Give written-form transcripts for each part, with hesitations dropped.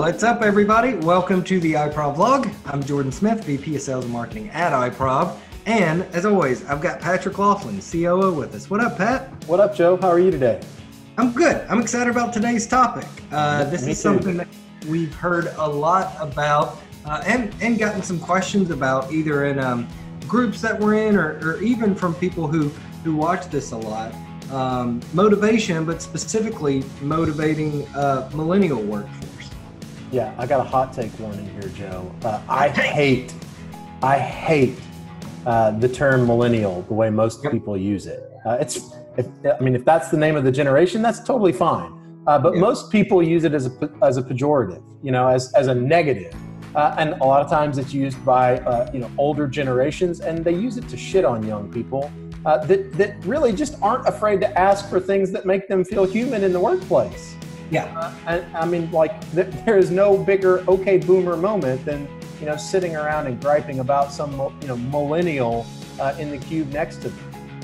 What's up, everybody? Welcome to the iProv vlog. I'm Jordan Smith, VP of Sales and Marketing at iProv. And as always, I've got Patrick Laughlin, COO, with us. What up, Pat? What up, Joe? How are you today? I'm good. I'm excited about today's topic. This is something that we've heard a lot about and gotten some questions about, either in groups that we're in or even from people who watch this a lot. Motivation, but specifically motivating millennial workforce. Yeah, I got a hot take warning here, Joe. I hate the term millennial the way most people use it. If that's the name of the generation, that's totally fine. But most people use it as a pejorative, as a negative. And a lot of times it's used by older generations, and they use it to shit on young people that really just aren't afraid to ask for things that make them feel human in the workplace. Yeah. There is no bigger okay boomer moment than sitting around and griping about some millennial in the cube next to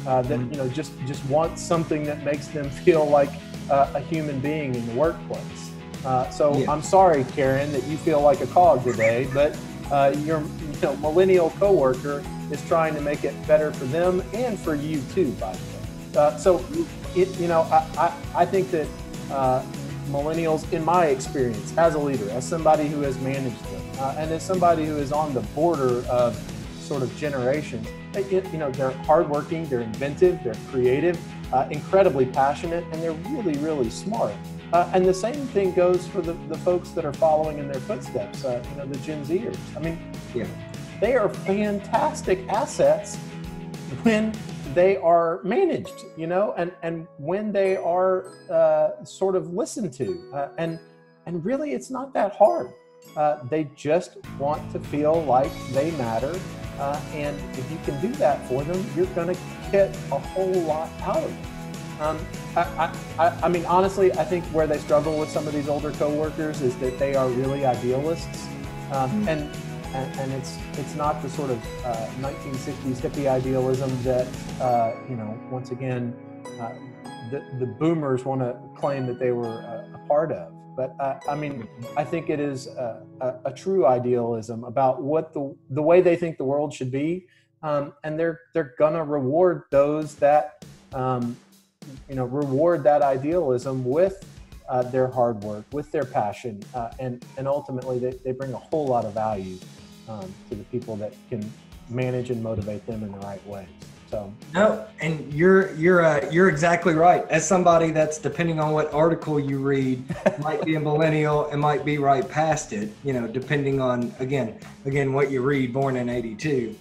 them that just wants something that makes them feel like a human being in the workplace. I'm sorry, Karen, that you feel like a cog today, but your millennial coworker is trying to make it better for them and for you too, by the way. I think that millennials, in my experience as a leader, as somebody who has managed them, and as somebody who is on the border of sort of generations, they're hardworking, they're inventive, they're creative, incredibly passionate, and they're really, really smart. And the same thing goes for the folks that are following in their footsteps, the Gen Zers. They are fantastic assets when they are managed, and when they are sort of listened to. And really, it's not that hard. They just want to feel like they matter. And if you can do that for them, you're going to get a whole lot out of it. Honestly, I think where they struggle with some of these older coworkers is that they are really idealists. And it's not the sort of 1960s hippie idealism that, once again, the boomers want to claim that they were a part of. But I think it is a true idealism about what the way they think the world should be. And they're going to reward those that, reward that idealism with their hard work, with their passion. And ultimately, they bring a whole lot of value to the people that can manage and motivate them in the right ways. No, and you're exactly right. As somebody that's, depending on what article you read, might be a millennial and might be right past it, depending on again what you read. Born in '82,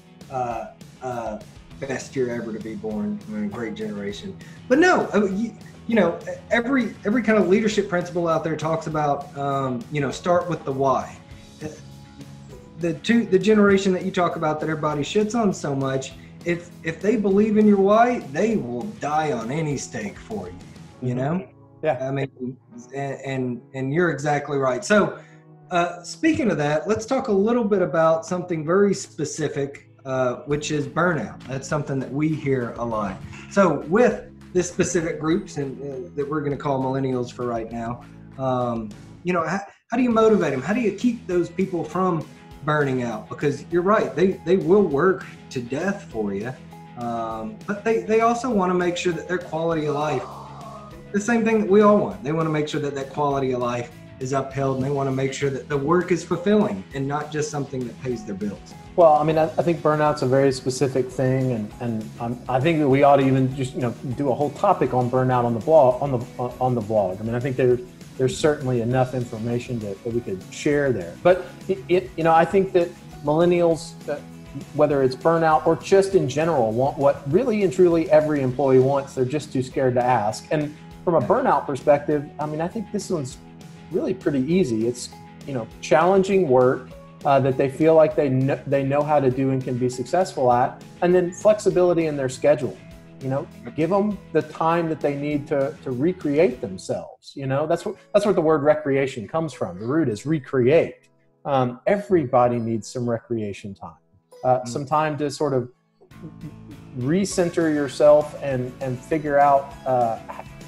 best year ever to be born. Great generation. But no, every kind of leadership principle out there talks about start with the why. The generation that you talk about that everybody shits on so much, if they believe in your why, they will die on any stake for you, Yeah. And you're exactly right. So speaking of that, let's talk a little bit about something very specific, which is burnout. That's something that we hear a lot. So with this specific groups and that we're going to call millennials for right now, how do you motivate them? How do you keep those people from burning out? Because you're right, they will work to death for you, but they also want to make sure that their quality of life, the same thing that we all want, they want to make sure that quality of life is upheld, and they want to make sure that the work is fulfilling and not just something that pays their bills. Well, I think burnout's a very specific thing, and I think that we ought to even just do a whole topic on burnout on the blog. On the vlog. I think there's certainly enough information that we could share there. But I think that millennials, whether it's burnout or just in general, want what really and truly every employee wants. They're just too scared to ask. And from a burnout perspective, I think this one's really pretty easy. It's challenging work that they feel like they know how to do and can be successful at, and then flexibility in their schedule. Give them the time that they need to recreate themselves. That's where the word recreation comes from. The root is recreate. Everybody needs some recreation time, some time to sort of recenter yourself and figure out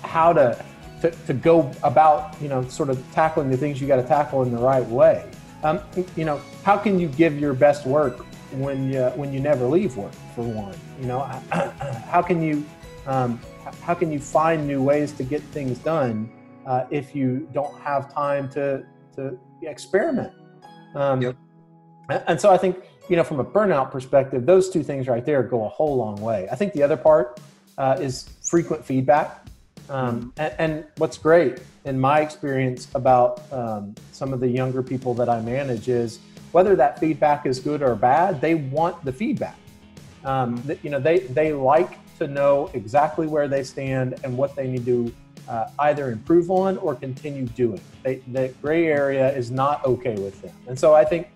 how to to go about, sort of tackling the things you got to tackle in the right way. How can you give your best work when you never leave work, for one? How can you find new ways to get things done if you don't have time to experiment? Yep. And so I think, from a burnout perspective, those two things right there go a whole long way. I think the other part is frequent feedback. And what's great in my experience about some of the younger people that I manage is whether that feedback is good or bad, they want the feedback. They like to know exactly where they stand and what they need to either improve on or continue doing. The gray area is not okay with them. And so I think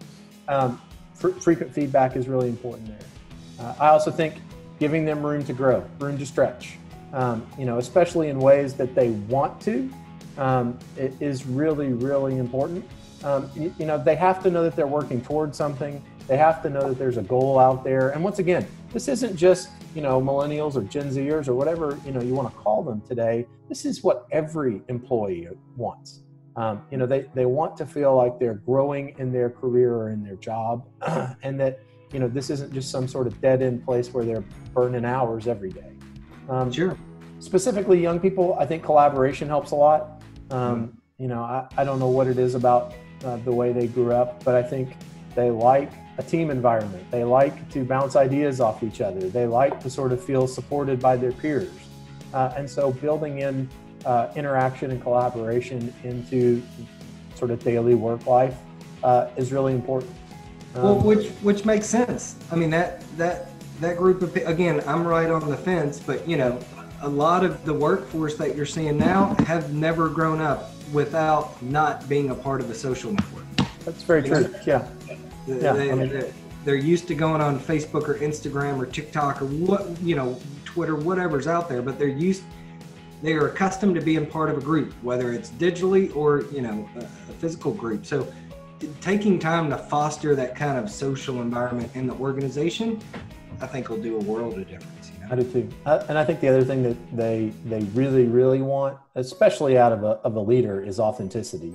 frequent feedback is really important there. I also think giving them room to grow, room to stretch, especially in ways that they want to, it is really, really important. They have to know that they're working towards something. They have to know that there's a goal out there. And once again, this isn't just, millennials or Gen Zers or whatever, you want to call them today. This is what every employee wants. They want to feel like they're growing in their career or in their job, and that, this isn't just some sort of dead end place where they're burning hours every day. Sure. Specifically young people, I think collaboration helps a lot. I don't know what it is about the way they grew up, but I think they like a team environment. They like to bounce ideas off each other. They like to sort of feel supported by their peers. And so building in interaction and collaboration into sort of daily work life is really important. Well, which makes sense. I mean, that group of, again, I'm right on the fence, but a lot of the workforce that you're seeing now have never grown up without not being a part of a social network. That's very true. Yeah. They're used to going on Facebook or Instagram or TikTok or Twitter, whatever's out there, but they are accustomed to being part of a group, whether it's digitally or, a physical group. So taking time to foster that kind of social environment in the organization, I think will do a world of difference. I do too. And I think the other thing that they really, really want, especially out of a leader, is authenticity.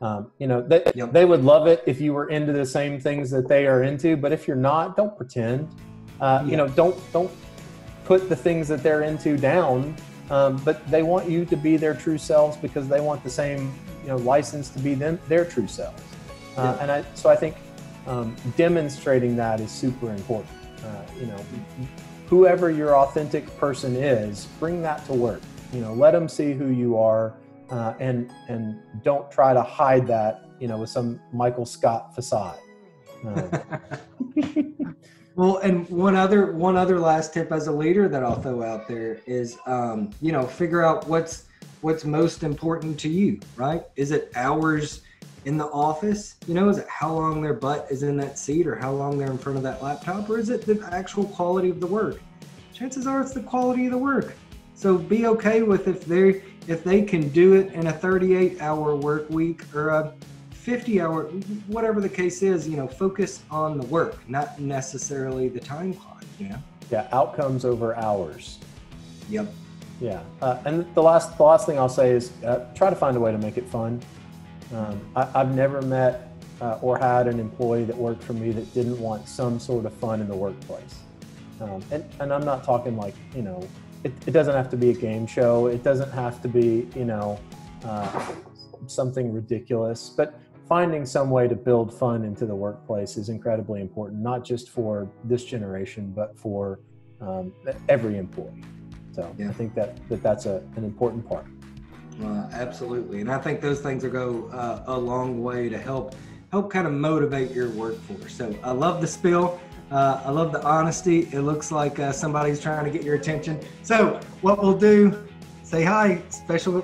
They would love it if you were into the same things that they are into, but if you're not, don't pretend. Don't put the things that they're into down. But they want you to be their true selves because they want the same, license to be their true selves. So I think demonstrating that is super important. Whoever your authentic person is, bring that to work. Let them see who you are, and don't try to hide that, with some Michael Scott facade. Well, and one other last tip as a leader that I'll throw out there is, figure out what's most important to you, right? Is it hours in the office? Is it how long their butt is in that seat or how long they're in front of that laptop, or is it the actual quality of the work? Chances are it's the quality of the work. So be okay with if they can do it in a 38-hour work week or a 50-hour, whatever the case is, focus on the work, not necessarily the time clock, Yeah, outcomes over hours. Yep. Yeah, and the last thing I'll say is try to find a way to make it fun. I've never met or had an employee that worked for me that didn't want some sort of fun in the workplace. And I'm not talking like, it doesn't have to be a game show. It doesn't have to be, something ridiculous, but finding some way to build fun into the workplace is incredibly important, not just for this generation, but for every employee. So yeah. I think that's an important part. Absolutely. And I think those things will go a long way to help kind of motivate your workforce. So I love the spill. I love the honesty. It looks like somebody's trying to get your attention. So what we'll do, say hi, special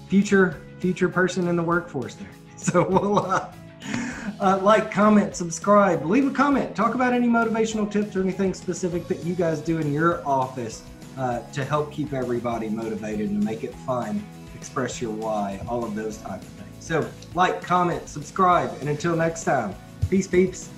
future person in the workforce there. So we'll like, comment, subscribe, leave a comment, talk about any motivational tips or anything specific that you guys do in your office to help keep everybody motivated and make it fun, express your why, all of those types of things. So like, comment, subscribe, and until next time, peace, peeps.